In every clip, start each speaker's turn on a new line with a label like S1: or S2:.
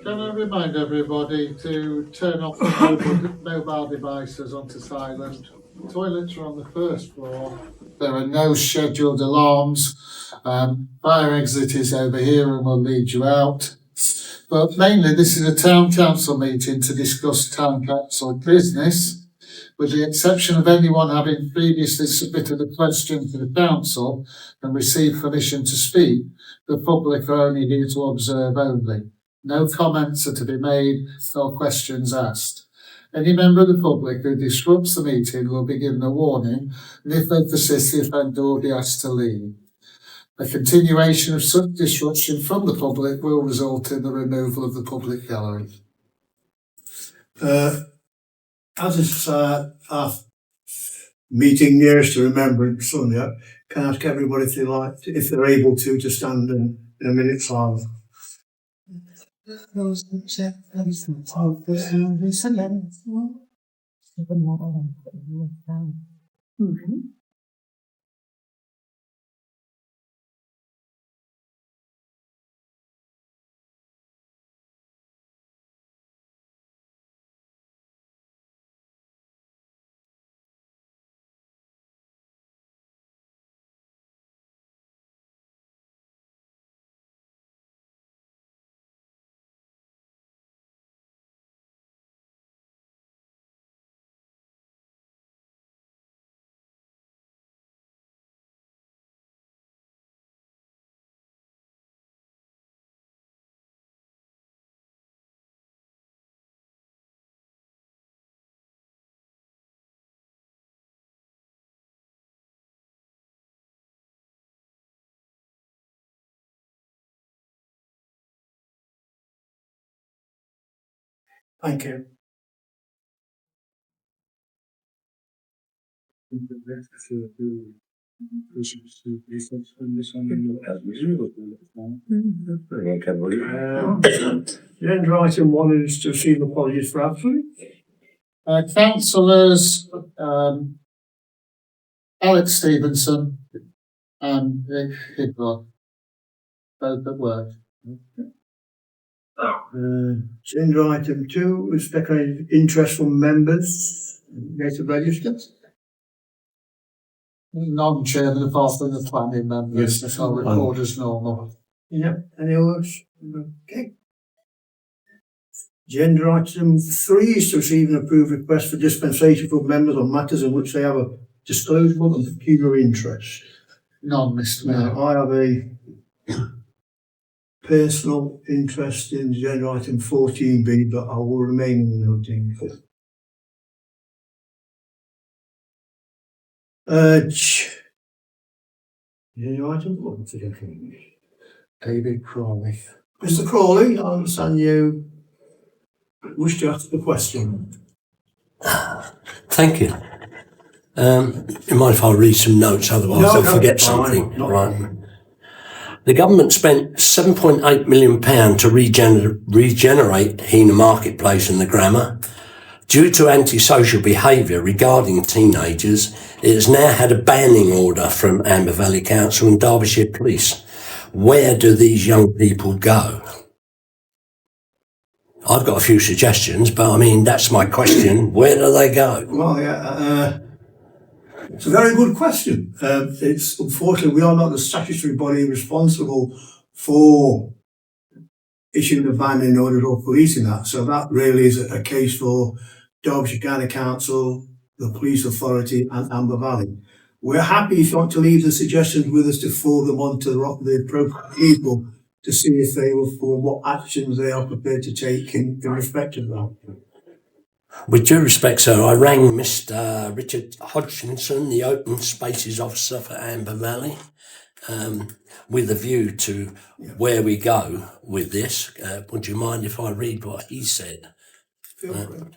S1: Can I remind everybody to turn off the mobile devices onto silent? Toilets are on the first floor. There are no scheduled alarms. Fire exit is over here and will lead you out. But mainly, this is a town council meeting to discuss town council business, with the exception of anyone having previously submitted a question to the council and received permission to speak. The public are only here to observe only. No comments are to be made, no questions asked. Any member of the public who disrupts the meeting will be given a warning, and if they persist, the offender will be asked to leave. A continuation of such disruption from the public will result in the removal of the public gallery.
S2: As it's our meeting nearest to Remembrance Sunday, can I ask everybody if they're able to stand in a minute's silence? Thank you. Agenda item 1 is to receive apologies for absence.
S1: Councillors Alex Stevenson and Nick Hidrock, both at work.
S2: Agenda item 2, respect interest from members. Date of register.
S1: Non-chairman apart from the planning members,
S2: Yes.
S1: I'll record as normal.
S2: Yep. Any others? Okay. Agenda item 3 is to receive and approve requests for dispensation from members on matters in which they have a disclosable and peculiar interest.
S1: None, Mr. Mayor.
S2: I have a personal interest in agenda item 14B, but I will remain in the noting. Agenda item 14.
S1: David Crawley.
S2: Mr. Crawley, I understand you wish to ask the question.
S3: Thank you. You mind if I read some notes, otherwise I'll forget something. Right. The government spent £7.8 million to regenerate Heanor Marketplace and the Grammar. Due to antisocial behaviour regarding teenagers, it has now had a banning order from Amber Valley Council and Derbyshire Police. Where do these young people go? I've got a few suggestions, but I mean, that's my question. Where do they go?
S2: Well, yeah, it's a very good question. It's unfortunately, we are not the statutory body responsible for issuing a ban in order or policing that. So that really is a case for Derbyshire County Council, the police authority and Amber Valley. We're happy if you want to leave the suggestions with us to forward them on to the appropriate people to see if they will form what actions they are prepared to take in respect of that.
S3: With due respect, sir, I rang Mr. Richard Hodgkinson, the Open Spaces Officer for Amber Valley, with a view to where we go with this. Would you mind if I read what he said?
S2: Feel free.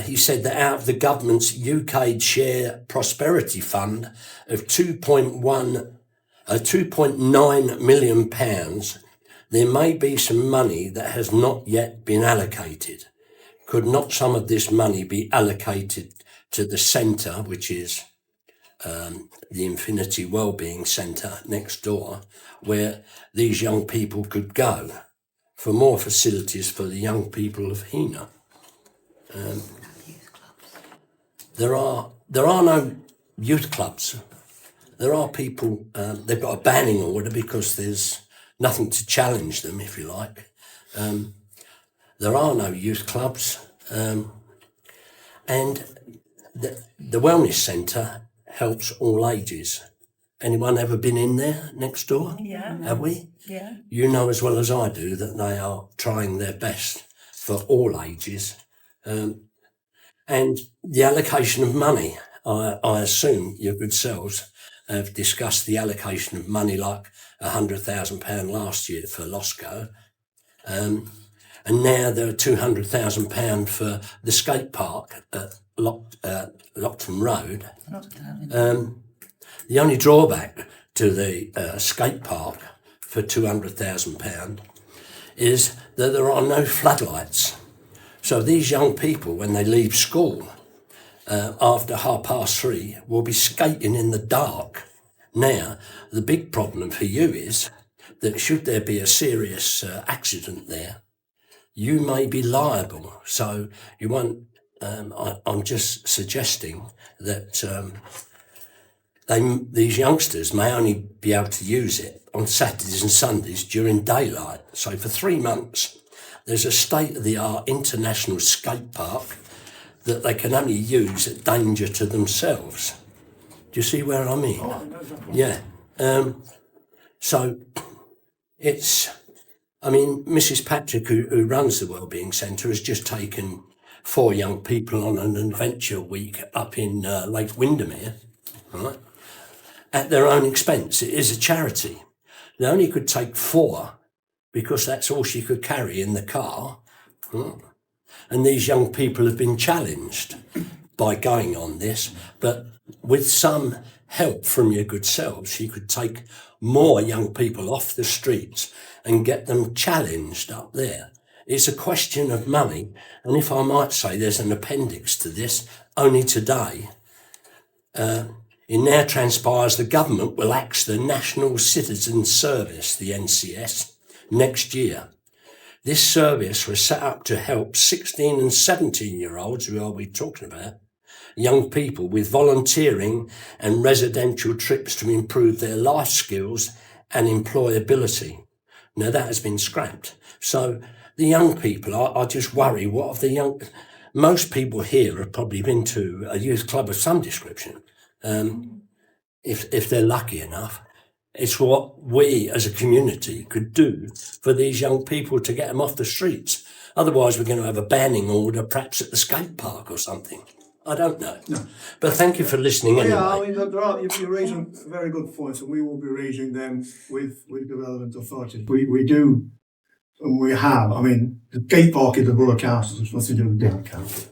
S3: He said that out of the government's UK Share Prosperity Fund of £2.9 million, there may be some money that has not yet been allocated. Could not some of this money be allocated to the centre, which is the Infinity Wellbeing Centre next door, where these young people could go? for more facilities for the young people of Heanor. There are no youth clubs. There are people, they've got a banning order because there's nothing to challenge them, if you like. There are no youth clubs. And the wellness centre helps all ages. Anyone ever been in there next door?
S4: Yeah.
S3: Have we?
S4: Yeah.
S3: You know as well as I do that they are trying their best for all ages. And the allocation of money, I assume your good selves have discussed the allocation of money, like £100,000 last year for Loscoe. And now there are £200,000 for the skate park at Lockton Road. The only drawback to the skate park for £200,000 is that there are no floodlights. So these young people, when they leave school after 3:30, will be skating in the dark. Now, the big problem for you is that should there be a serious accident there, you may be liable. So you won't. I'm just suggesting that these youngsters may only be able to use it on Saturdays and Sundays during daylight. So for 3 months, there's a state-of-the-art international skate park that they can only use at danger to themselves. Do you see where I mean? Yeah. So it's, Mrs. Patrick, who runs the Wellbeing Centre, has just taken 4 young people on an adventure week up in Lake Windermere, right? At their own expense. It is a charity. They only could take 4 because that's all she could carry in the car. Right? And these young people have been challenged by going on this, but with some help from your good selves, she could take more young people off the streets and get them challenged up there. It's a question of money. And if I might say, there's an appendix to this only today. It now transpires the government will axe the National Citizen Service, the NCS, next year. This service was set up to help 16 and 17-year-olds, who are we talking about, young people with volunteering and residential trips to improve their life skills and employability. Now that has been scrapped. So the young people, I just worry, what of the young... Most people here have probably been to a youth club of some description. If they're lucky enough, it's what we as a community could do for these young people to get them off the streets. Otherwise, we're going to have a banning order, perhaps at the skate park or something. I don't know. No. But thank you for listening anyway.
S2: Yeah, you're raising very good points, and we will be raising them with the relevant authorities. We do, and we have. The skate park is the borough council, it's nothing to do with the town council.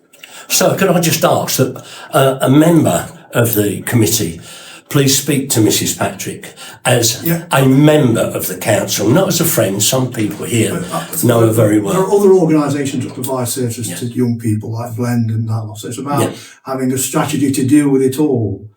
S3: So could I just ask that a member of the committee please speak to Mrs. Patrick as a member of the council, not as a friend. Some people here know her very well.
S2: There are other organisations that provide services to young people, like Blend and that. So it's about having a strategy to deal with it all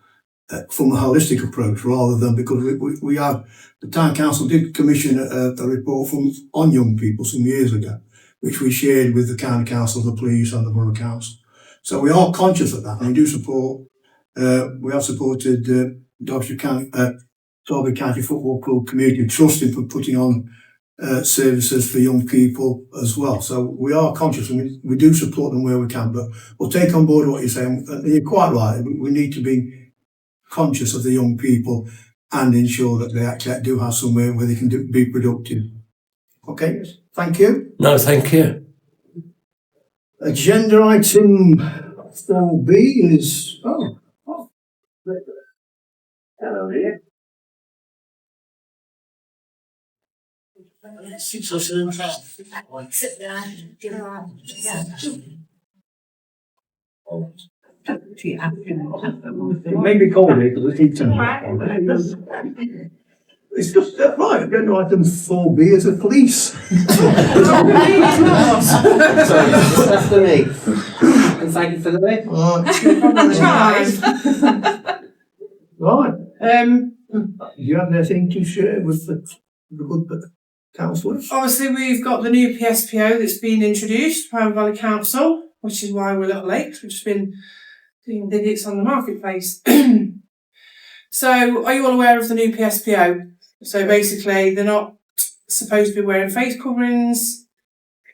S2: from a holistic approach, rather than, because we have, the town council did commission a report on young people some years ago, which we shared with the county council, the police and the borough council. So we are conscious of that, and we do support. We have supported Derbyshire County Football Club Community Trust in putting on services for young people as well. So we are conscious, and we do support them where we can, but we'll take on board what you're saying. You're quite right. We need to be conscious of the young people and ensure that they actually do have somewhere where they can be productive. Okay, thank you.
S3: No, thank you.
S2: Agenda item 4B is... Hello there.
S4: Sit there.
S2: It may be cold here because it's heating. It's just right. Agenda item 4B is the police.
S5: That's for me. And thank you for the way.
S2: Right. Do you have anything to share with the good Councillors?
S4: Obviously, we've got the new PSPO that's been introduced by Valley Council, which is why we're a little late. We've just been doing digits on the marketplace. So, are you all aware of the new PSPO? So basically, they're not supposed to be wearing face coverings.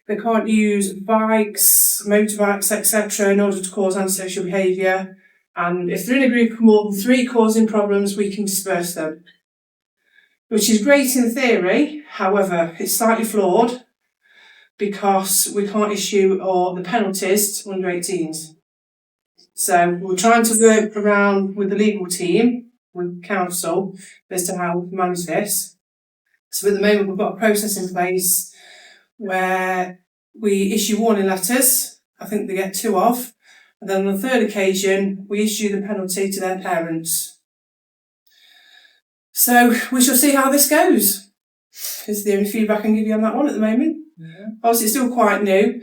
S4: They can't use bikes, motorbikes, etc. in order to cause antisocial behaviour. And if they're in a group of more than 3 causing problems, we can disperse them. Which is great in theory, however, it's slightly flawed because we can't issue the penalties to under 18s. So we're trying to work around with the legal team, with council, as to how we can manage this. So at the moment we've got a process in place where we issue warning letters, I think they get 2 of, and then on the 3rd occasion we issue the penalty to their parents. So we shall see how this goes. Is the only feedback I can give you on that one at the moment. Yeah. Obviously it's still quite new.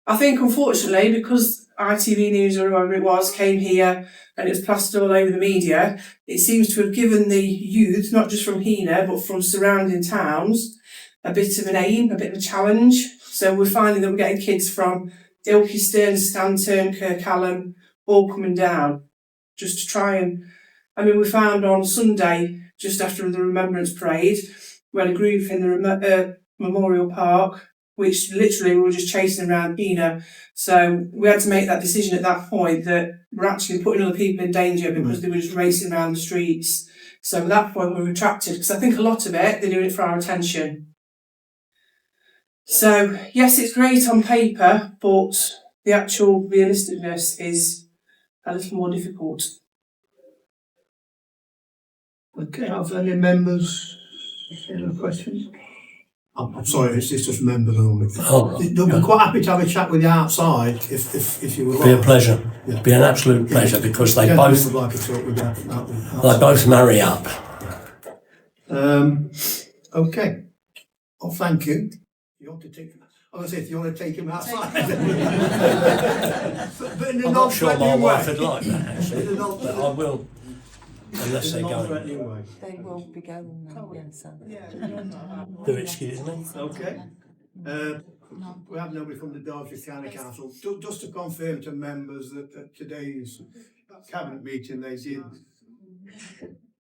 S4: I think unfortunately because ITV News or whoever it was came here and it was plastered all over the media, it seems to have given the youth, not just from Heanor but from surrounding towns, a bit of an aim, a bit of a challenge. So we're finding that we're getting kids from Ilkeston, Stanton, Kirkcallam, all coming down just to try and... we found on Sunday, just after the Remembrance Parade, we had a group in the Memorial Park, which literally we were just chasing around Heanor. So we had to make that decision at that point that we're actually putting other people in danger because they were just racing around the streets. So at that point we retracted, because I think a lot of it, they're doing it for our attention. So yes, it's great on paper, but the actual realisticness is a little more difficult.
S2: Okay, have any members any questions? I'm sorry, it's just members only. We're quite happy to have a chat with you outside if you would like.
S3: Be a pleasure.
S2: Yeah.
S3: Be an absolute pleasure because they both
S2: would like to talk with you.
S3: they both marry up.
S2: Okay. Well, thank you. You want to take? I was if you want to take him outside. But in a
S3: I'm not sure my
S2: non-threatening
S3: wife
S2: way.
S3: would like that actually, but I will. Unless they go.
S2: Non-threatening way.
S6: They will be going now, yes.
S3: Do excuse me.
S2: Okay. We have nobody from the Derbyshire County Council. Just to confirm to members that at today's cabinet meeting they did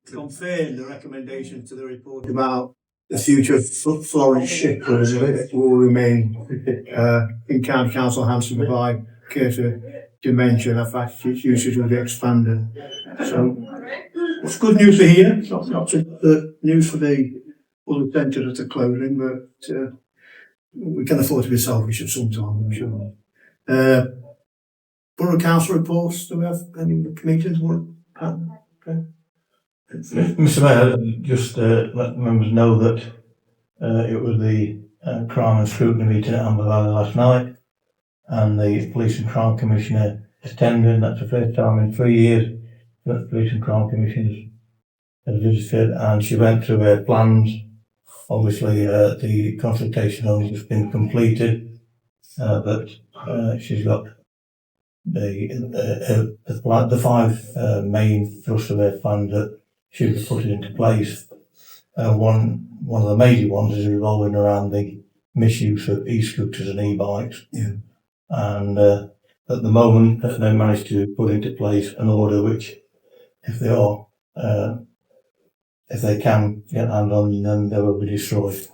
S2: confirm the recommendation to the report about the future of Florence shippers will remain in County Council hands to provide care for dementia. In fact, its usage will be expanded. So it's good news to hear. It's not the news for the other centres that are closing, but we can afford to be selfish at some time, I'm sure. Borough Council reports. Do we have any committees? Okay.
S7: Mr. Mayor, just let members know that it was the Crime and Scrutiny meeting at Amber Valley last night, and the Police and Crime Commissioner attended. That's the first time in 3 years that the Police and Crime Commissioner has visited, and she went through her plans. Obviously, the consultation only just been completed, but she's got the 5 main thrusts of her plan that should be put into place. One of the major ones is revolving around the misuse of e-scooters and e-bikes.
S2: Yeah.
S7: And at the moment, they managed to put into place an order which, if they can get hand on, then they will be destroyed.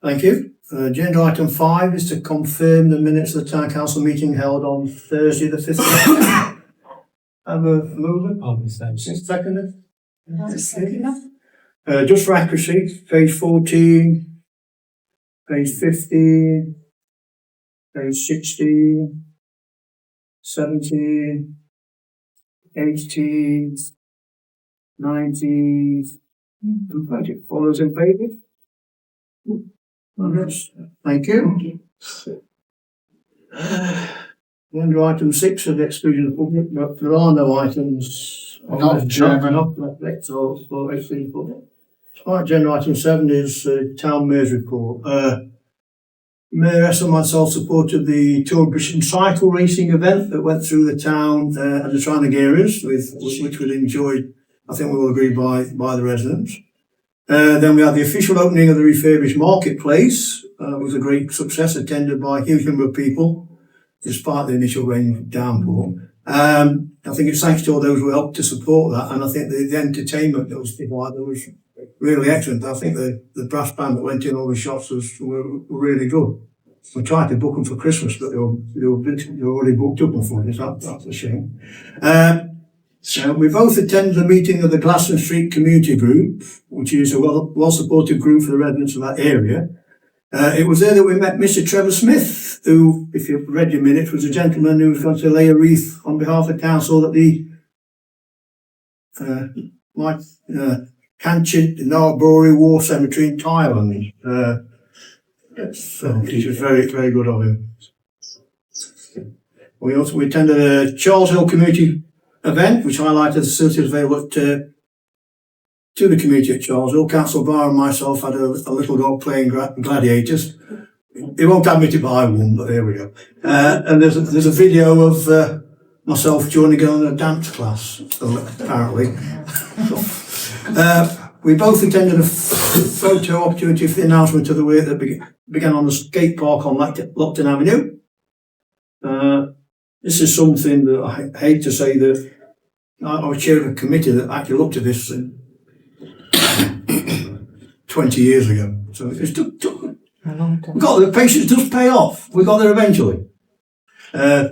S2: Thank you. Agenda item 5 is to confirm the minutes of the Town Council meeting held on Thursday the 5th. Have a mover? Seconded? Just for accuracy, page 14, page 15, page 16, 17, 18, 19, all those in favour? Thank you. Under item 6 of the exclusion of the public, but there are no items.
S1: Not Chairman.
S2: Right, agenda item 7 is Town Mayor's report. Mayor S and myself supported the Tour Britain cycle racing event that went through the town and the surrounding areas, which was enjoyed, I think we all agree, by the residents. Then we had the official opening of the refurbished marketplace. It was a great success, attended by a huge number of people, despite the initial rain downpour. I think it's thanks to all those who helped to support that, and I think the entertainment that was provided was really excellent. I think the brass band that went in all the shots were really good. We tried to book them for Christmas, but they were already booked up, unfortunately. That's a shame. So we both attended the meeting of the Glaston Street Community Group, which is a well-supported group for the residents of that area. It was there that we met Mr. Trevor Smith, who, if you've read your minutes, was a gentleman who was going to lay a wreath on behalf of the council at the Canchit Narbury War Cemetery in Thailand. Which was very, very good of him. We attended a Charles Hill community event, which highlighted the facilities available to the community at Charles Hill. Council Bar and myself had a little dog playing gladiators. They won't have me to buy one, but there we go. And there's a video of myself joining on a dance class, apparently. We both attended a photo opportunity for the announcement of the work that began on the skate park on Lockton Avenue. This is something that I hate to say that I was chair of a committee that actually looked at this 20 years ago. So it's took
S6: A long time.
S2: we got the patience does pay off. We got there eventually. I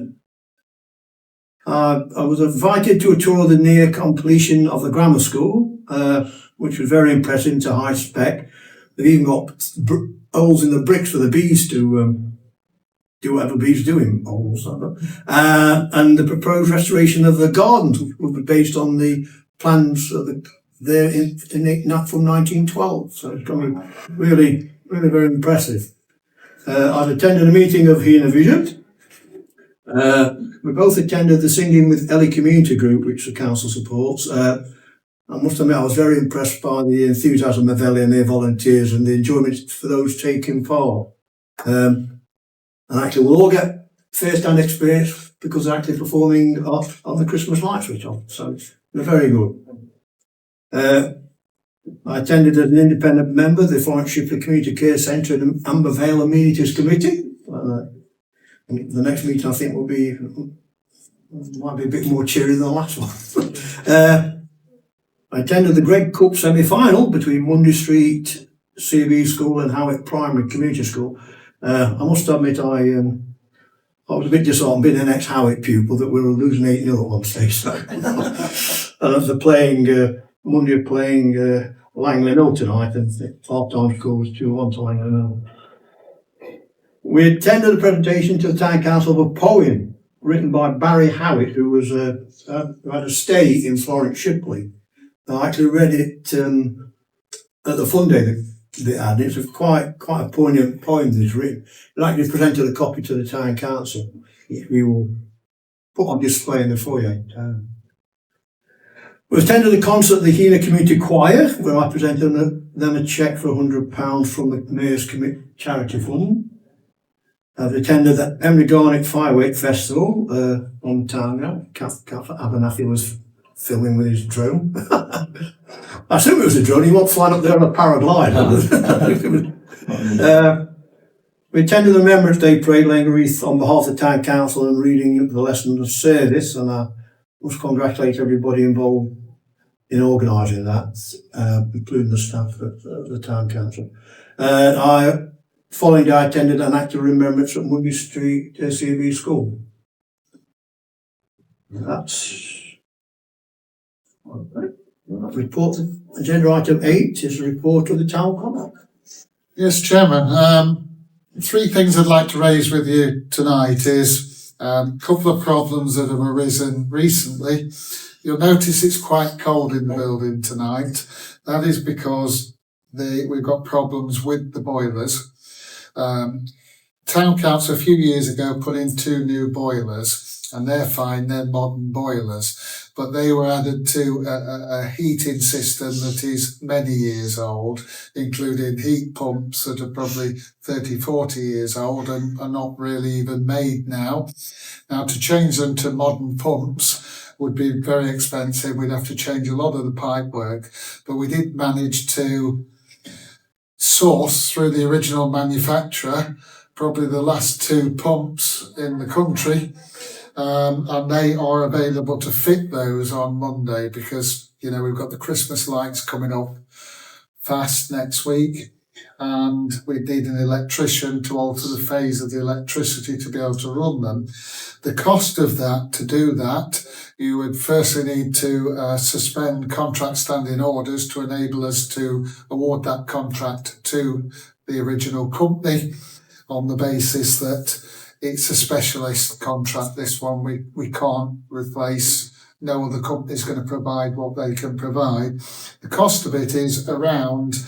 S2: was invited to a tour of the near completion of the grammar school, which was very impressive to high spec. They've even got holes in the bricks for the bees to do whatever bees do in holes. And the proposed restoration of the gardens will be based on the plans of from 1912. So it's going to be really, really very impressive. I've attended a meeting of Heanor Vision. We both attended the Singing with Ellie community group, which the council supports. I must admit, I was very impressed by the enthusiasm of Ellie and their volunteers and the enjoyment for those taking part. And actually, we'll all get first-hand experience because they're actually performing on the Christmas light switch on. So they're very good. I attended as an independent member the Florence Shipley Community Care Centre and Amber Vale Amenities Committee. The next meeting I think might be a bit more cheery than the last one. I attended the Greg Cup semi-final between Mundy Street CB School and Howick Primary Community School. I must admit I was a bit disheartened being an ex-Howick pupil that we were losing 8-0 at one stage. So. And as they're playing, Mundy are playing Langley Mill tonight, and the half-time score was 2-1 to Langley Mill. We attended a presentation to the Town Council of a poem written by Barry Howitt, who had a stay in Florence Shipley. I actually read it at the fun day that they had. It's quite a poignant poem that he's written. He actually presented a copy to the Town Council, which we will put on display in the foyer. We attended a concert at the Heanor Community Choir, where I presented them a cheque for £100 from the Mayor's Charity Fund. I've attended the Henry Garnick Firework Festival on town now. Abernathy was filming with his drone. I assume it was a drone, he wasn't flying up there on a paraglide. We attended the Remembrance Day Parade, laying a wreath on behalf of the Town Council and reading the lesson of service, and I must congratulate everybody involved in organising that, including the staff at the Town Council. Following day, I attended an act of remembrance at Mundy Street CB School. That's report. Agenda item 8 is a report of the Town Clerk.
S1: Yes, Chairman. 3 things I'd like to raise with you tonight is a couple of problems that have arisen recently. You'll notice it's quite cold in the building tonight. That is because we've got problems with the boilers. Town Council a few years ago put in 2 new boilers, and they're fine, they're modern boilers, but they were added to a heating system that is many years old, including heat pumps that are probably 30, 40 years old and are not really even made now. Now, to change them to modern pumps would be very expensive. We'd have to change a lot of the pipework, but we did manage to sourced through the original manufacturer, probably the last 2 pumps in the country, and they are available to fit those on Monday because, we've got the Christmas lights coming up fast next week, and we need an electrician to alter the phase of the electricity to be able to run them. The cost of that, to do that, you would firstly need to suspend contract standing orders to enable us to award that contract to the original company on the basis that it's a specialist contract. This one we can't replace. No other company is going to provide what they can provide. The cost of it is around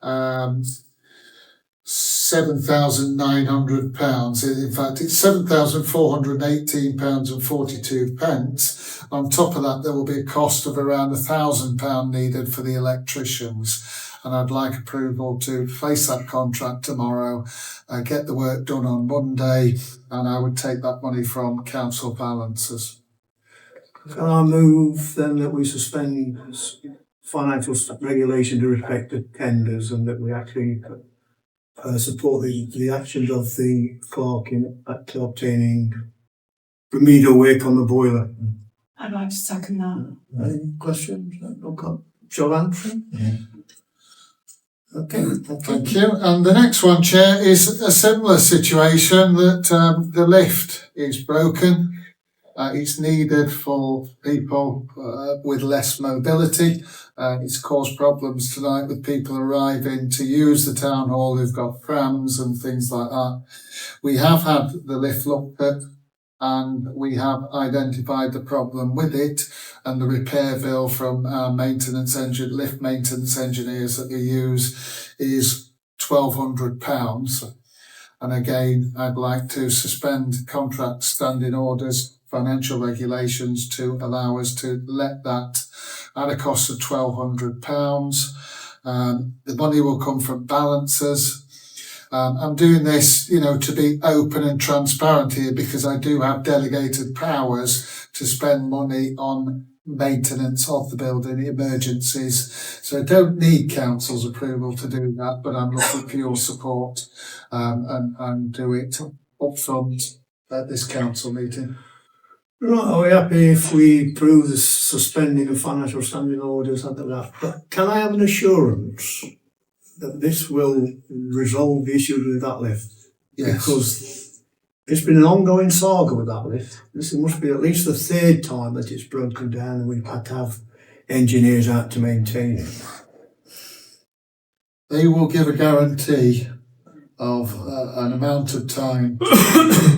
S1: £7,900. In fact, it's £7,418.42. On top of that, there will be a cost of around £1,000 needed for the electricians. And I'd like approval to place that contract tomorrow, get the work done on Monday, and I would take that money from council balances.
S2: Can I move then that we suspend financial regulation to respect to tenders and that we actually support the actions of the clerk at obtaining remedial work on the boiler?
S6: I'd like to second that.
S2: Any questions? Okay. Shall I answer?
S7: Yeah.
S2: Okay.
S1: Thank you. And the next one, Chair, is a similar situation that the lift is broken. It's needed for people with less mobility. It's caused problems tonight with people arriving to use the town hall who've got prams and things like that. We have had the lift looked at and we have identified the problem with it, and the repair bill from our lift maintenance engineers that we use is £1,200. And again, I'd like to suspend contract standing orders, financial regulations to allow us to let that at a cost of £1,200. The money will come from balances. I'm doing this, to be open and transparent here because I do have delegated powers to spend money on maintenance of the building, emergencies. So I don't need council's approval to do that, but I'm looking for your support and do it up front at this council meeting.
S2: Right, are we happy if we approve the suspending of financial standing orders under that? But can I have an assurance that this will resolve the issue with that lift?
S1: Yes.
S2: Because it's been an ongoing saga with that lift. This must be at least the 3rd time that it's broken down and we've had to have engineers out to maintain it.
S1: They will give a guarantee of an amount of time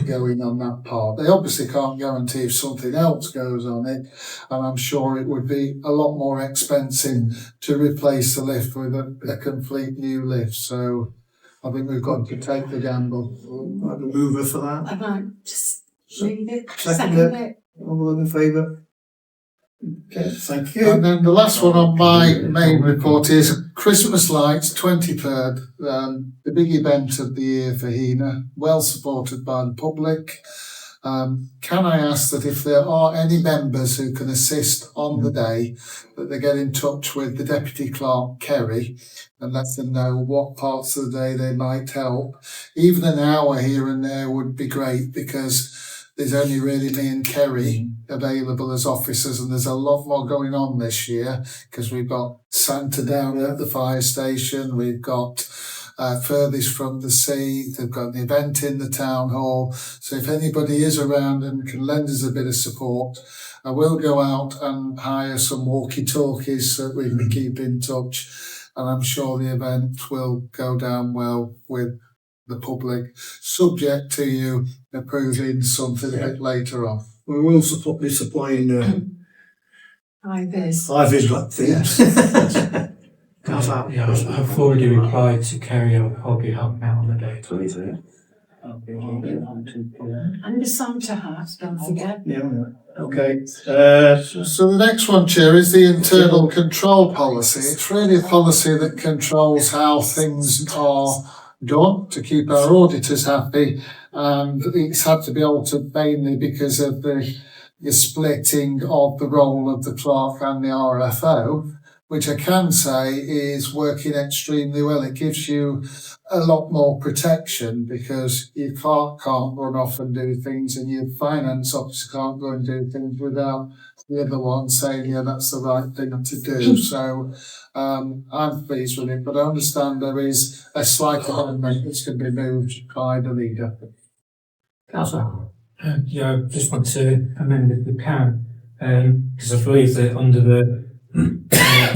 S1: going on that part. They obviously can't guarantee if something else goes on it, and I'm sure it would be a lot more expensive to replace the lift with a complete new lift. So I think we've got to take the gamble.
S2: I'd a mover for that.
S6: I'd like to leave it.
S2: Second it. All those in favour? Okay, thank you.
S1: And then the last one on my main report is Christmas lights, 23rd, the big event of the year for Heanor, well supported by the public. Can I ask that if there are any members who can assist on the day, that they get in touch with the Deputy Clerk, Kerry, and let them know what parts of the day they might help. Even an hour here and there would be great because there's only really me and Kerry available as officers, and there's a lot more going on this year because we've got Santa down at the fire station, we've got furthest from the sea, they've got an event in the town hall. So if anybody is around and can lend us a bit of support, I will go out and hire some walkie-talkies so that we can keep in touch, and I'm sure the event will go down well with the public, subject to you approving something a bit later on.
S2: We will be supplying
S6: High-vis.
S2: high-vis things. How's that?
S8: Yeah, I've already replied to Kerry. I'll be helping out on the day.
S6: And the Santa hat, don't forget.
S2: Yeah, okay.
S1: So the next one, Chair, is the internal control policy. It's really a policy that controls how things are done to keep our auditors happy, and it's had to be altered mainly because of the splitting of the role of the clerk and the RFO. which I can say is working extremely well. It gives you a lot more protection because you can't run off and do things, and your finance officer can't go and do things without the other one saying, yeah, that's the right thing to do. So I'm pleased with it, but I understand there is a slight amendment that's going to be moved by the leader.
S2: Councillor.
S8: Yeah, I just want to amend if we can, because I believe that under the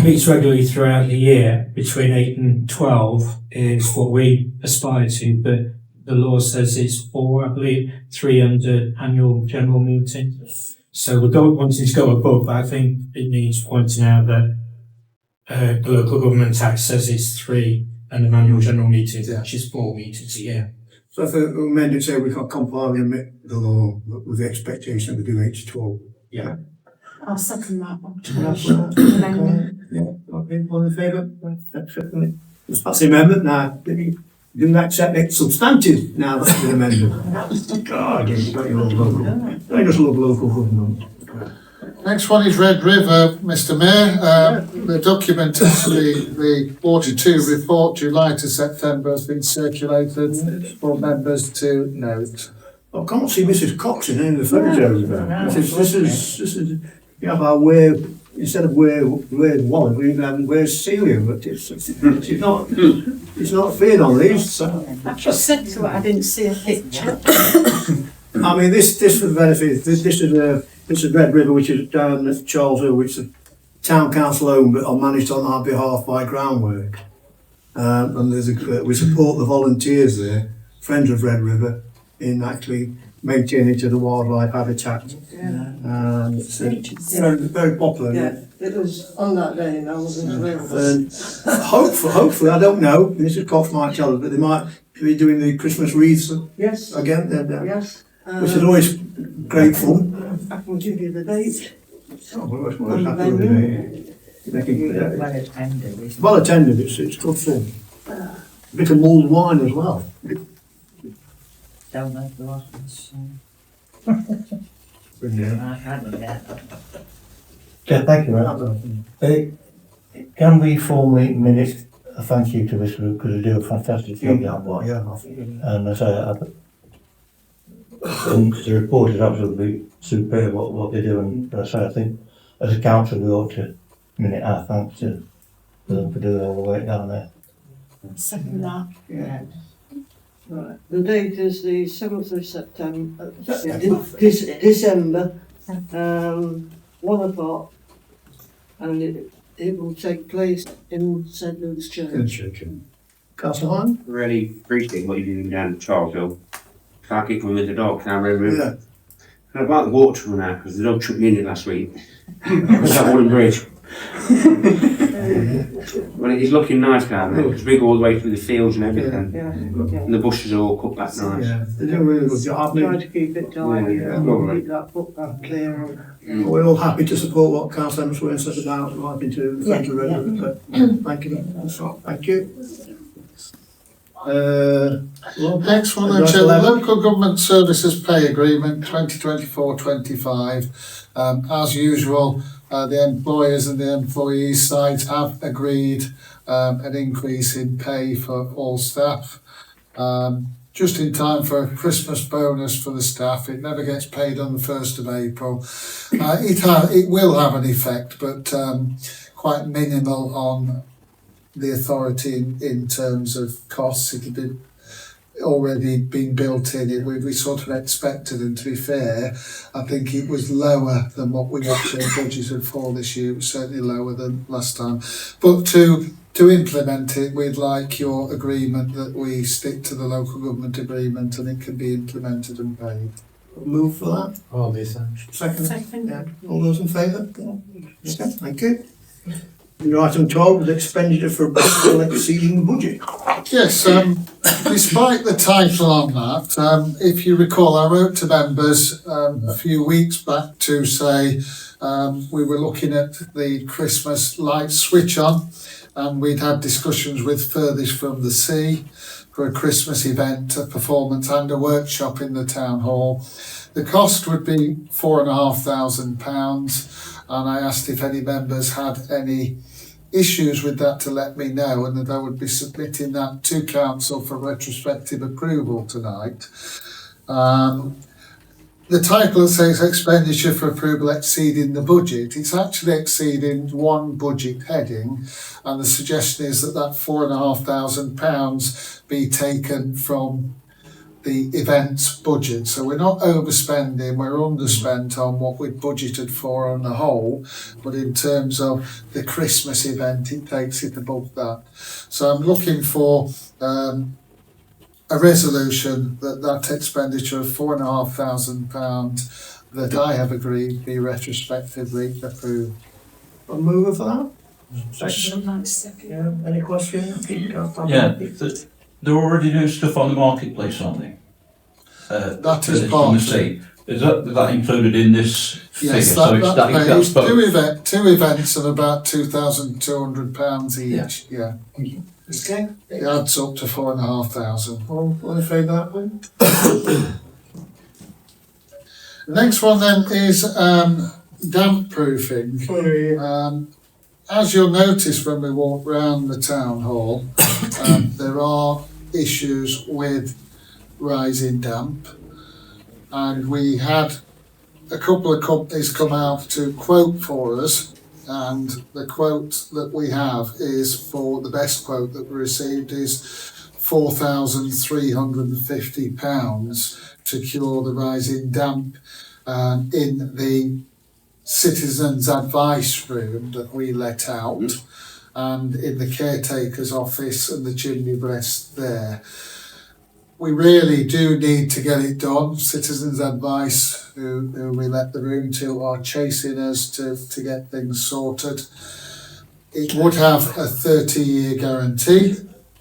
S8: meets regularly throughout the year between 8 and 12 is what we aspire to, but the law says it's 4, I believe, 3 under annual general meeting. So we're wanting to go above, but I think it needs pointing out that the local government tax says it's 3 and an annual general meeting, which is 4 meetings a year.
S2: So if we amend it, say we can't comply with the law with the expectation that we do 8 to 12.
S8: Yeah.
S6: I'll second that one.
S2: Yeah, okay, all in favour? That's the amendment now. Do not accept it substantive now, that's the amendment. God, you got your own local. I just love local government.
S1: Next one is Red River, Mr Mayor. The document, the Water 2 report, July to September, has been circulated for members to note.
S2: I can't see Mrs Cox in any of the photos there. This is, you have our where, instead of where Wallet, we have where's Celia, but it's not fair on these. So.
S6: I just said to her I didn't see a picture.
S2: I mean, this for the benefit, this is Red River, which is down at Charles Hill, which the town council own, but are managed on our behalf by Groundwork. And we support the volunteers there, Friends of Red River, in actually maintaining to the wildlife habitat. And it's very popular.
S9: Yeah, it was on that day and I wasn't available.
S2: Hopefully, I don't know, Mrs Cox might tell us, but they might be doing the Christmas wreaths
S9: Yes.
S2: again.
S9: Yes.
S2: Which is always great fun.
S9: I can give you the date.
S2: Well attended, it's good fun. A bit of mulled wine as well.
S6: Don't make the last
S7: Yeah, thank you, mate. Can we formally minute a thank you to this group because they do a fantastic job down there. And I say, and the report is absolutely superb what they do, and I say I think as a council we ought to minute our thanks to them for doing all the work down there.
S6: Second that.
S9: Yeah. Right. The date is the 7th of September, December, 1 o'clock, and it will take place in St Luke's Church.
S2: Councillor Hine?
S5: Really appreciate what you're doing down at Charles Hill. Can't keep them with the dog, can't remember.
S2: Yeah.
S5: And about the water to run out, because the dog chucked me in it last week. Was that Wooden Bridge? Well, it's looking nice down there. It's big all the way through the fields and everything.
S9: Yeah.
S5: And the bushes are all cut back nice.
S2: Yeah, they do a really good job.
S9: Try to keep it tidy,
S5: Yeah.
S9: keep that footpath clear.
S2: We're all happy to support what Councillor Emsworth said about liking to Friends of Red River. Thank you. Thank you.
S1: Next one, the Local Government Services Pay Agreement 2024-25. As usual, the employers and the employees sides have agreed an increase in pay for all staff. Just in time for a Christmas bonus for the staff. It never gets paid on the 1st of April. It will have an effect, but quite minimal on the authority in terms of costs. It had been already been built in. We sort of expected, and to be fair, I think it was lower than what we actually budgeted for this year. It was certainly lower than last time. But to implement it, we'd like your agreement that we stick to the local government agreement and it can be implemented and paid.
S2: Move for that.
S8: I'll be so.
S2: Second. Yeah. All those in favour? Yeah. Thank you. Item 12 is expenditure for bill exceeding budget.
S1: Yes, despite the title on that, if you recall, I wrote to members a few weeks back to say we were looking at the Christmas lights switch on, and we'd had discussions with Furthest from the Sea for a Christmas event, a performance and a workshop in the town hall. The cost would be £4,500, and I asked if any members had any issues with that to let me know, and that I would be submitting that to council for retrospective approval tonight. The title says expenditure for approval exceeding the budget. It's actually exceeding one budget heading, and the suggestion is that £4,500 be taken from the events budget. So we're not overspending, we're underspent on what we'd budgeted for on the whole, but in terms of the Christmas event, it takes it above that. So I'm looking for a resolution that expenditure of £4,500 that I have agreed be retrospectively approved.
S2: A mover for that?
S6: Second.
S2: Yeah, any questions?
S10: Yeah, they're already doing stuff on the marketplace, aren't they?
S1: That is
S10: from
S1: part
S10: the
S1: of
S10: sea. Is that included in this figure?
S1: Yes,
S10: So
S1: that
S10: that's
S1: pays
S10: both.
S1: two events of about £2,200 each. Yeah.
S2: Okay.
S1: It adds up to £4,500.
S2: All in favour of that one?
S1: The next one then is damp proofing. As you'll notice when we walk round the town hall, there are issues with rising damp, and we had a couple of companies come out to quote for us, and the quote that we have is for the best quote that we received is £4,350 to cure the rising damp in the citizens' advice room that we let out, and in the caretaker's office and the chimney breast there. We really do need to get it done. Citizens' advice, who we let the room to, are chasing us to get things sorted. It would have a 30-year guarantee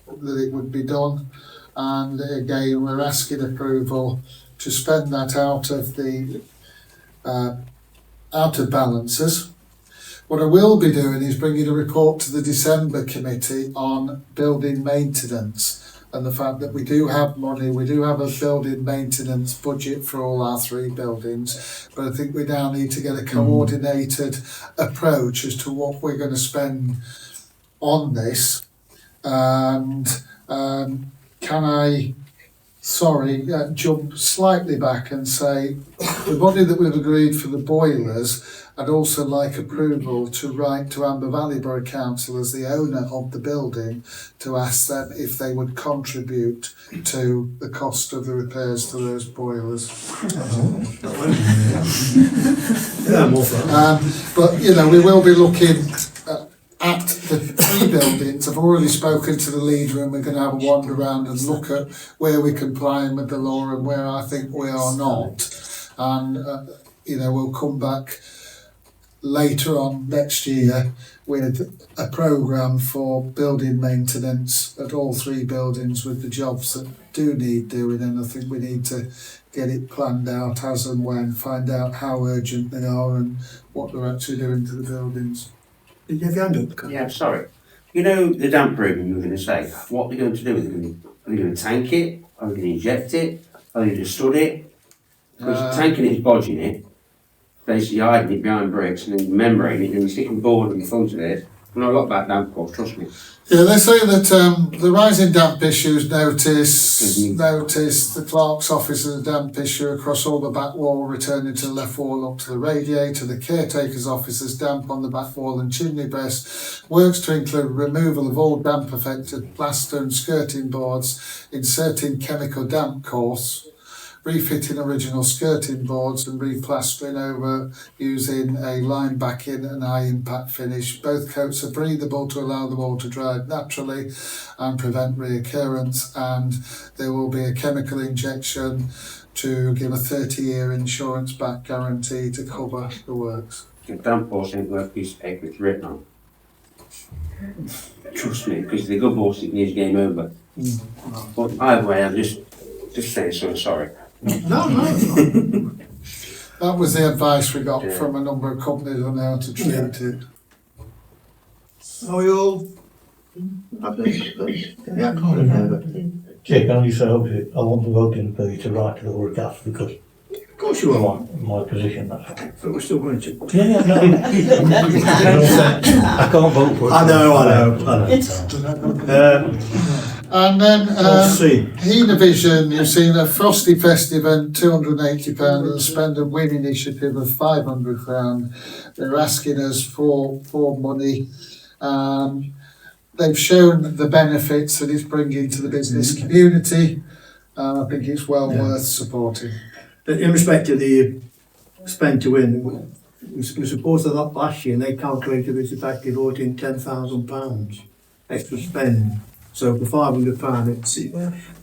S1: that it would be done, and again we're asking approval to spend that out of the out of balances. What I will be doing is bringing a report to the December committee on building maintenance, and the fact that we do have money, we do have a building maintenance budget for all our 3 buildings, but I think we now need to get a coordinated approach as to what we're going to spend on this. And can I jump slightly back and say the money that we've agreed for the boilers, I'd also like approval to write to Amber Valley Borough Council as the owner of the building to ask them if they would contribute to the cost of the repairs to those boilers.
S2: Yeah, more for that.
S1: But we will be looking at the 3 buildings. I've already spoken to the leader, and we're going to have a wander around and look at where we're complying with the law and where I think we are not. And we'll come back later on next year with a programme for building maintenance at all 3 buildings with the jobs that do need doing, and I think we need to get it planned out as and when, find out how urgent they are and what they're actually doing to the buildings.
S2: Did you have your hand up?
S5: Yeah, sorry. You know the damp proofing you were going to say, what are they going to do? Are they going to tank it? Are they going to inject it? Are they going to stud it? Because tanking it is bodging it, basically hiding it behind bricks and then membrane it and sticking board in the front of it. I know a lot about damp course, trust me.
S1: Yeah, they say that the rising damp issues notice the clerk's office as a damp issue across all the back wall, returning to the left wall up to the radiator. The caretaker's office is damp on the back wall and chimney breast. Works to include removal of all damp affected plaster and skirting boards, inserting chemical damp course, refitting original skirting boards and replastering over using a line backing and high impact finish. Both coats are breathable to allow the wall to dry naturally and prevent reoccurrence, and there will be a chemical injection to give a 30-year insurance back guarantee to cover the works.
S5: The damp course ain't worth a piece of paper it's written on. Trust me, because the good horse it needs game over. But either way, I'm just saying so sorry.
S2: No.
S1: That was the advice we got from a number of companies on how to treat it.
S2: Are we all happy? Yeah, all in favour.
S7: Jake, can I just say, obviously, I want the voting for you to write to the Borough Council because
S2: Of course you will.
S7: in my position, that's all.
S2: But we're still going to.
S7: Yeah, no. I can't vote for it.
S2: I know.
S1: And then
S2: Let's see.
S1: Heanor Vision, you've seen a Frosty Festive and £280 and a Spend and Win initiative of £500. They're asking us for money. They've shown the benefits that it's bringing to the business community. I think it's well worth supporting.
S2: In respect to the spend to win, we supposed to that last year, and they calculated this effective voting £10,000 extra spend. So for £500,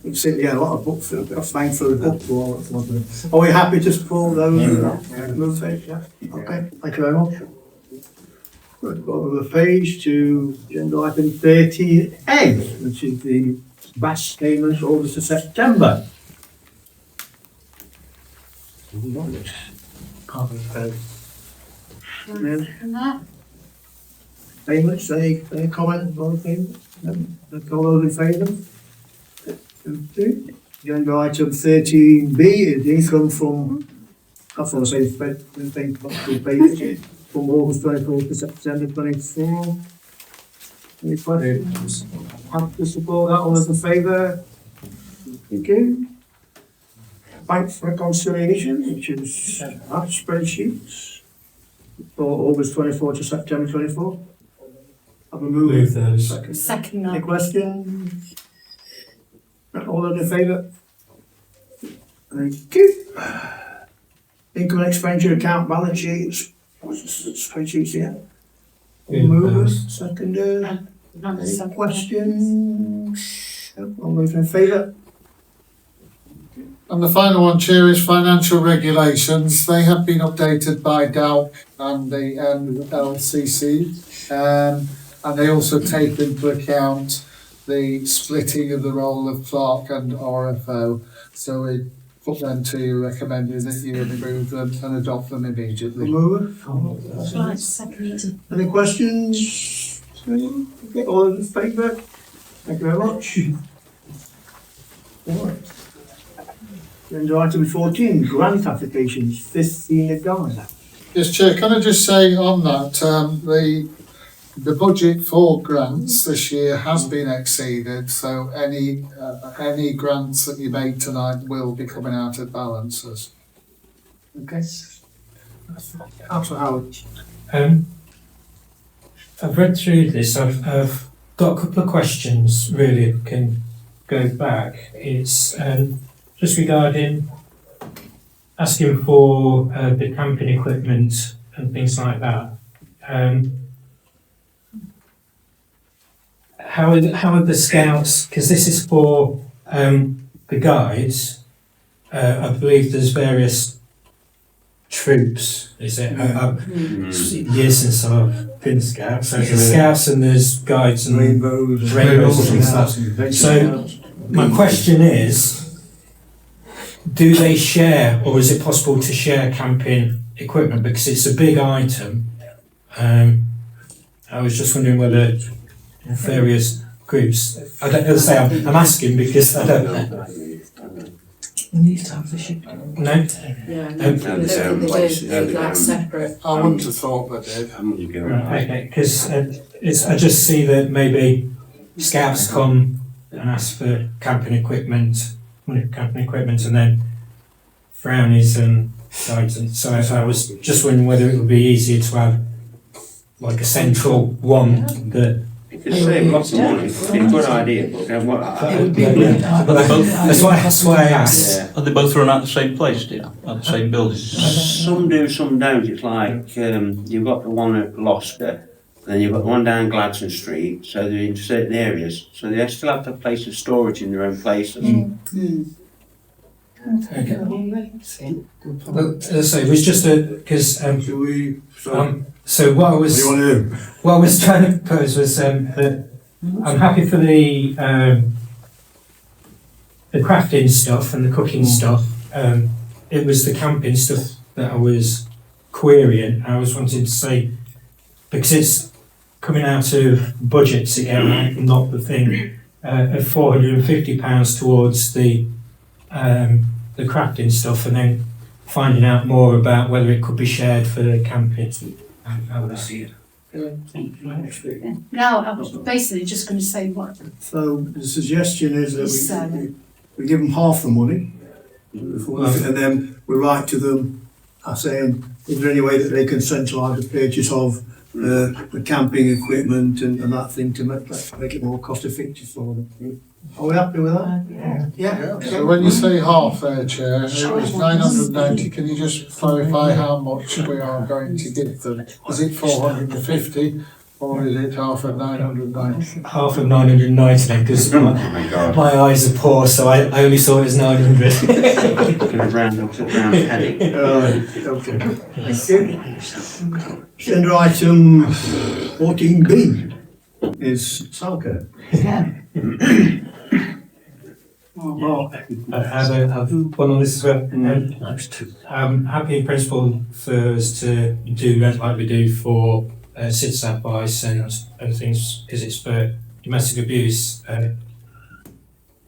S2: it's a lot of books, a bang for the buck for all that. Are we happy to support those? Yeah. Okay, thank you very much. Right, go over the page to agenda item 30A, which is the VAT payments August to September. Payments, any comment on the payments? All those in favour? Agenda item 13B is income from, I want to say, from August 24th to September 24. Any questions? Happy to support that, all those in favour? Thank you. Bank reconciliation, which is that spreadsheets for August 24 to September 24. Have a move
S8: those.
S6: Second
S2: Any
S6: that.
S2: questions? All those in favour? Thank you. Income and expenditure account balance sheets. What's the spreadsheets here? Movers, seconders. Questions? All those in favour?
S1: And the final one, Chair, is financial regulations. They have been updated by DALC and the LCC. And they also take into account the splitting of the role of clerk and RFO. So we put them to you, recommending that you approve them and adopt them immediately.
S2: Mover?
S6: Right, second.
S2: Any questions? Okay, all in favour? Thank you very much. Alright. Agenda item 14, grant applications, 15 Gaza.
S1: Yes, Chair, can I just say on that, the budget for grants this year has been exceeded, so any grants that you make tonight will be coming out of balances.
S2: Okay. Councillor Howard.
S8: I've read through this. I've got a couple of questions. Really, if we can go back. It's just regarding asking for the camping equipment and things like that. How are the scouts? Because this is for the guides. I believe there's various troops. Is it? Years since I've been scout. So there's scouts and there's guides and
S2: Rainbows
S8: and stuff. So my question is, do they share, or is it possible to share camping equipment? Because it's a big item. I was just wondering whether various groups. I don't know. Say I'm asking because I don't know.
S6: We need to have the ship.
S8: No.
S6: Yeah, no, I don't think they do. They're like separate.
S1: I wouldn't have thought they did.
S8: Right, okay, because I just see that maybe scouts come and ask for camping equipment, and then brownies and guides, and so I was just wondering whether it would be easier to have like a central one that.
S5: You could save lots of money. It's a good idea, but then what?
S8: That's why I asked.
S5: Yeah.
S10: Are they both run at the same place, do you? At the same building?
S5: Some do, some don't. It's like you've got the one at Loscoe, then you've got the one down Gladstone Street, so they're in certain areas. So they still have to have places of storage in their own places.
S8: Okay. Well, so it was just because so what I was trying to propose was that I'm happy for the crafting stuff and the cooking stuff. It was the camping stuff that I was querying. I was wanting to say, because it's coming out of budgets again, not the thing, of £450 towards the crafting stuff, and then finding out more about whether it could be shared for the camping. How we see it.
S6: No, I was basically just going to say what.
S2: So the suggestion is
S6: Is,
S2: that we give them half the money, and then we write to them saying, is there any way that they can centralise the purchase of the camping equipment and that thing to make it more cost effective for them? Are we happy with that? Yeah.
S1: So when you say half there, Chair, it was 990, can you just clarify how much we are going to give them? Is it 450 or is it half of 990?
S8: Half of 990 then, because my eyes are poor, so I only saw it as 900.
S5: Can I round up to round penny?
S2: Okay. Thank you. Agenda item 14B is Salco.
S8: I have one on this as well. I'm happy in principle for us to do that like we do for citizen advice and other things, because it's for domestic abuse.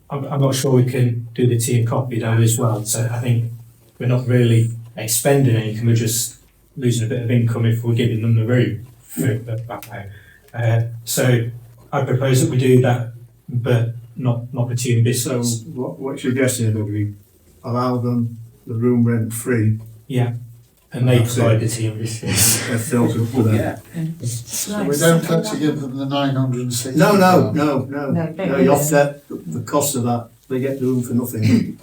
S8: I'm not sure we can do the tea and coffee though as well, so I think we're not really expending anything, we're just losing a bit of income if we're giving them the room for that way. So I propose that we do that, but not the tea and biscuits.
S2: So what you're suggesting is that we allow them the room rent free.
S8: Yeah, and they provide the tea and biscuits.
S2: They're filtered for them.
S5: Yeah.
S1: So we don't actually give them the 960?
S2: No.
S6: No,
S2: You offset the cost of that. They get the room for nothing.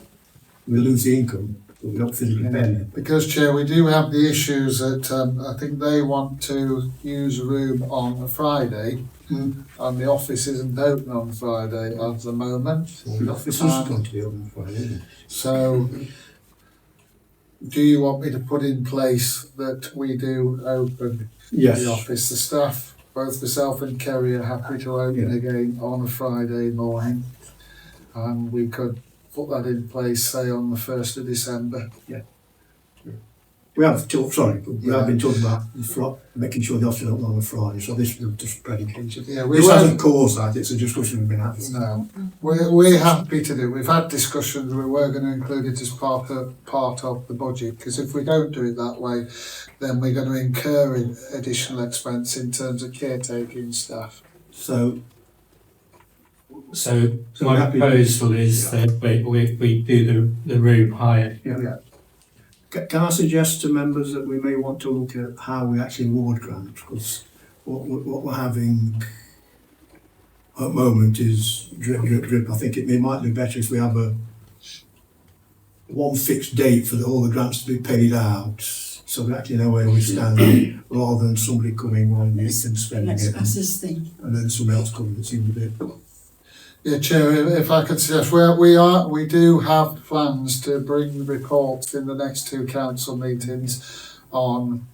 S2: We lose the income, but we don't physically pay it.
S1: Because, Chair, we do have the issues that I think they want to use a room on a Friday, and the office isn't open on Friday at the moment.
S2: The office is going to be open Friday.
S1: So, do you want me to put in place that we do open the office? The staff, both myself and Kerry, are happy to open again on a Friday morning, and we could put that in place, say, on the 1st of December.
S2: We have been talking about making sure the office is open on a Friday, so this is just predicated.
S1: Yeah, we
S2: This
S1: were-
S2: hasn't caused that, it's a discussion we've been having.
S1: No, we're happy to do. We've had discussions. We were going to include it as part of the budget, because if we don't do it that way, then we're going to incur additional expense in terms of caretaking staff.
S2: So
S8: So
S2: So
S8: my
S2: happy-
S8: proposal is that we do the room hire.
S2: Can I suggest to members that we may want to look at how we actually award grants, because what we're having at the moment is drip, drip, drip. I think it might be better if we have one fixed date for all the grants to be paid out, so we actually know where we stand, rather than somebody coming one week and spending it,
S6: That's his thing.
S2: and then somebody else coming that seems a bit.
S1: Yeah, Chair, if I could suggest, we do have plans to bring the reports in the next two council meetings on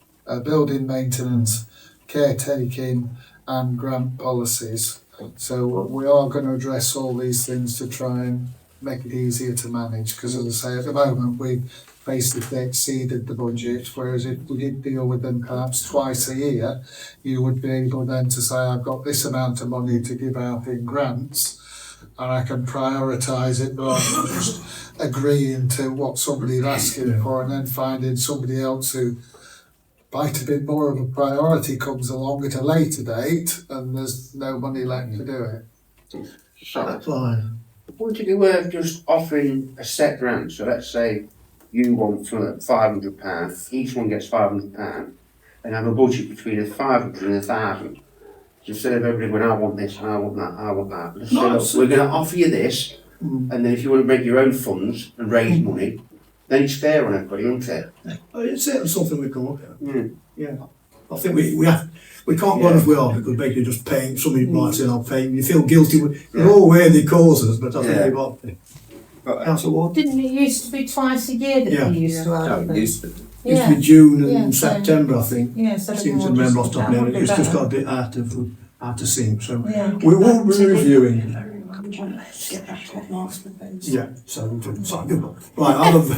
S1: building maintenance, caretaking and grant policies. So we are going to address all these things to try and make it easier to manage, because as I say, at the moment we basically exceeded the budget, whereas if we did deal with them perhaps twice a year, you would be able then to say, I've got this amount of money to give out in grants, and I can prioritise it rather than just agreeing to what somebody's asking for and then finding somebody else who might a bit more of a priority comes along at a later date and there's no money left to do it.
S5: So,
S2: That's fine.
S5: would it be worth just offering a set grant? So let's say you want £500, each one gets £500, and have a budget between 500 and 1,000. So instead of everybody going, I want this, I want that, I want that. Let's say, look, we're going to offer you this, and then if you want to make your own funds and raise money, then it's fair on everybody, isn't it?
S2: It's certainly something we can look at.
S5: Mm.
S2: Yeah. I think we can't go on as we are, because basically just paying, somebody might say, I'll pay, you feel guilty, you're all aware of the causes, but I think we've got to. Councillor Ward?
S6: Didn't it used to be twice a year that we used to have them?
S2: Used to be June and
S6: so-
S2: September, I think.
S6: Yeah, so
S2: Seems to remember off the top of my head, it's just got a bit out of sync, so
S6: Yeah.
S2: we will be reviewing.
S6: Get back to what Mark's proposed.
S2: Yeah, so right, out of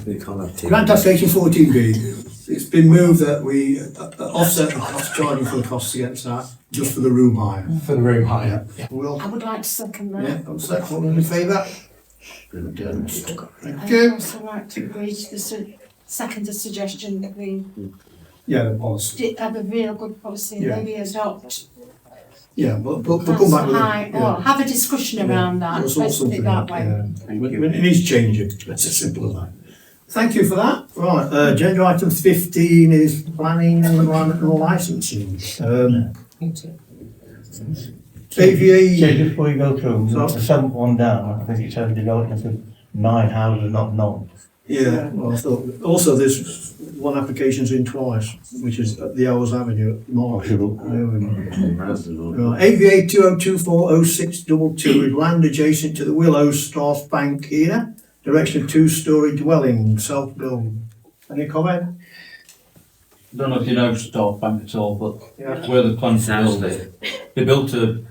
S2: grant application 14B, it's been moved that we offset the cost charging for the costs against that, just for the room hire.
S8: For the room hire. Yeah.
S2: Will,
S6: I would like to second that.
S2: yeah, second, all in favour? Thank
S6: I'd
S2: you.
S6: also like to agree to the second suggestion that we
S2: Yeah, the policy.
S6: have a real good policy and
S2: Yeah.
S6: maybe adopt.
S2: Yeah, but we'll
S6: That's
S2: come back with
S6: high,
S2: it.
S6: or have a discussion around that,
S2: We'll sort
S6: let's put it
S2: something
S6: that
S2: out,
S6: way.
S2: yeah. It needs changing, it's as simple as that. Thank you for that. Right, agenda item 15 is planning and environmental licensing. AVA.
S7: So just before you go through,
S2: So-
S7: the seventh one down, I think it says development of 9 houses, not none.
S2: Yeah, well, so also there's one application's in twice, which is at the Owls Avenue at Marshall. Right, AVA 20240622 is land adjacent to the Willows Staff Bank here. Direction of 2-storey dwelling, self-build. Any comment?
S10: Don't know if you know Staff Bank at all, but where the plan to build it, they built a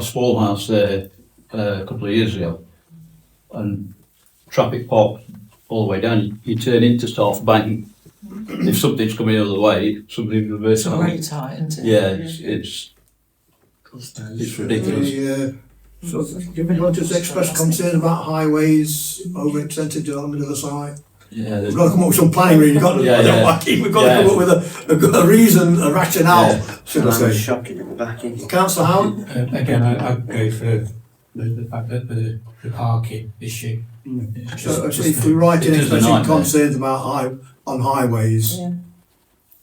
S10: small house there a couple of years ago, and traffic parked all the way down. You turn into Staff Bank. If something's coming the other way, somebody will reverse.
S11: It's already tight, isn't it?
S10: Yeah, it's ridiculous.
S2: So, do you want to just express concern about highways, over-extensive development of the site?
S10: Yeah,
S2: We've got to come up with some planning, really. We've got to,
S10: Yeah,
S2: I don't
S10: yeah.
S2: like it. We've got to come up with a reason, a rationale, should I say.
S5: Shocking at the back end.
S2: Councillor Howard?
S8: Again, I'd go for the fact that the parking issue.
S2: So if we write in
S10: It is a
S2: expressing
S10: nightmare.
S2: concerns about on highways.
S6: Yeah.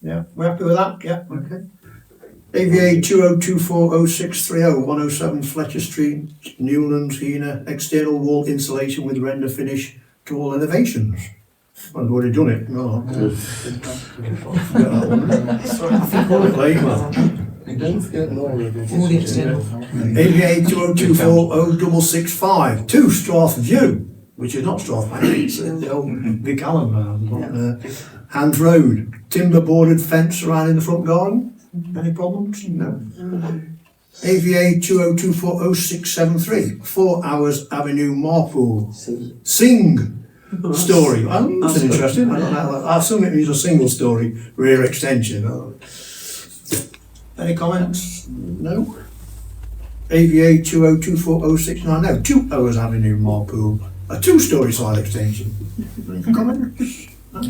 S2: Yeah, we're happy with that? Yeah, okay. AVA 20240630, 107 Fletcher Street, Newlands, Heanor, external wall insulation with render finish to all elevations. I've already done it. No.
S11: All the external.
S2: AVA 20240665, 2 Strath View, which is not Strath Bank, it's the old Vic Allen round. Hand Road, timber bordered fence surrounding the front garden. Any problems? No. AVA 20240673, 4 Hours Avenue, Marpool. Sing story. That's interesting. I don't know. I assume it means a single story rear extension. Any comments? No. AVA 20240690, 2 Hours Avenue, Marpool, a 2-storey side extension. Any comments? No.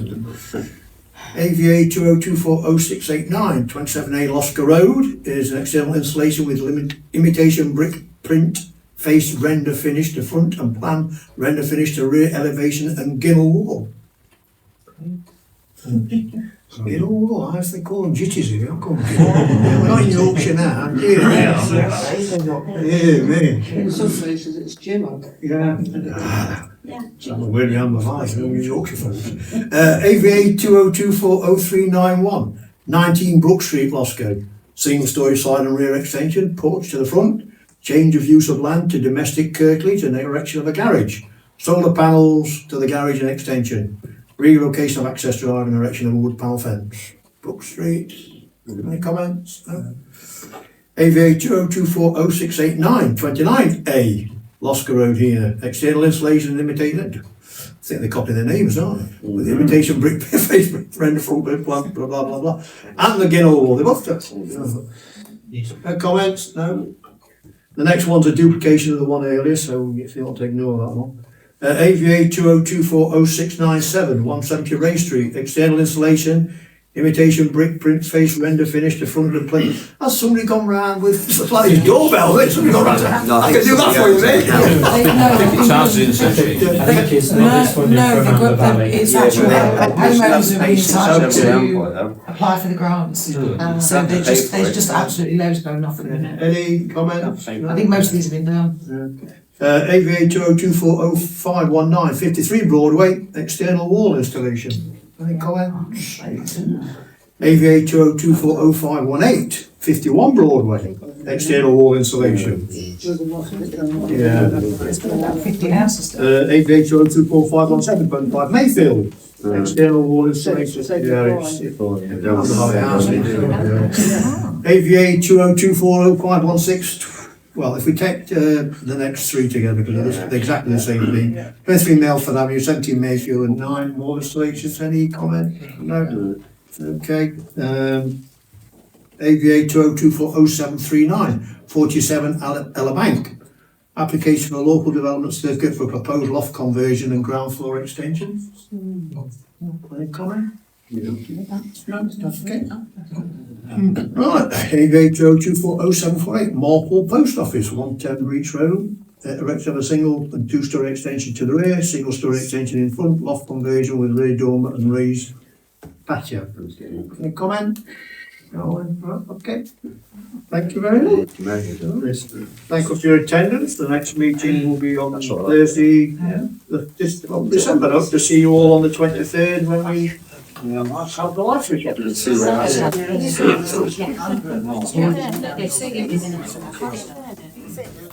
S2: AVA 20240689, 27A Loscoe Road is an external installation with imitation brick print face render finish to front and plan render finish to rear elevation and ginnel wall. Ginnel wall, I used to call them jitties here. I'm calling them ginnel wall. We're not in Yorkshire now. Dear me. Dear me.
S9: In some places it's Jimmo.
S2: Yeah.
S6: Yeah.
S2: I'm wearing the amber vice, I'm Yorkshire folks. AVA 20240391, 19 Brook Street, Loscoe. Single story side and rear extension, porch to the front, change of use of land to domestic curtilage and erection of a garage. Solar panels to the garage and extension. Relocation of access drive and erection of a wood panel fence. Brook Street. Any comments? No. AVA 20240689, 29A. Loscoe Road here, external insulation and imitation. I think they're copying their names, aren't they? With imitation brick face, render front, blah, blah, blah, blah, blah. And the ginnel wall, they both do. Comments? No? The next one's a duplication of the one earlier, so if you want to ignore that one. AVA 20240697, 170 Ray Street, external insulation, imitation brick print face render finish to front of the plate. Has somebody gone round with like his doorbell? Has somebody gone round? I can do that for you, mate.
S10: It's houses in the century.
S8: I think it's not this funding from Amber Valley.
S11: It's actually homeowners have been entitled to apply for the grants. So there's just absolutely loads going off at the minute.
S2: Any comments?
S11: I think most of these have been done.
S2: AVA 20240519, 53 Broadway, external wall installation. Any comments? AVA 20240518, 51 Broadway, external wall installation. Yeah.
S11: It's been about 50 houses.
S2: AVA 20245117, 25 Mayfield, external wall installation. Yeah, AVA 20240516. Well, if we take the next 3 together, because they're exactly the same thing. 23 Melford Avenue, 17 Mayfield, and 9 wall installations. Any comment? No. Okay. AVA 20240739, 47 Ella Bank. application for a local development certificate for a proposed loft conversion and ground floor extension. Any comment? No, that's okay. Right, AVHO 24078, Marple Post Office, 110 Breach Road. Erection of a single and two-story extension to the rear, single-story extension in front, loft conversion with rear dormer and raised patio. Any comment? No, right, okay. Thank you very much. Thank you for your attendance. The next meeting will be on Thursday, December. I hope to see you all on the 23rd when we have the lottery.
S6: Yeah.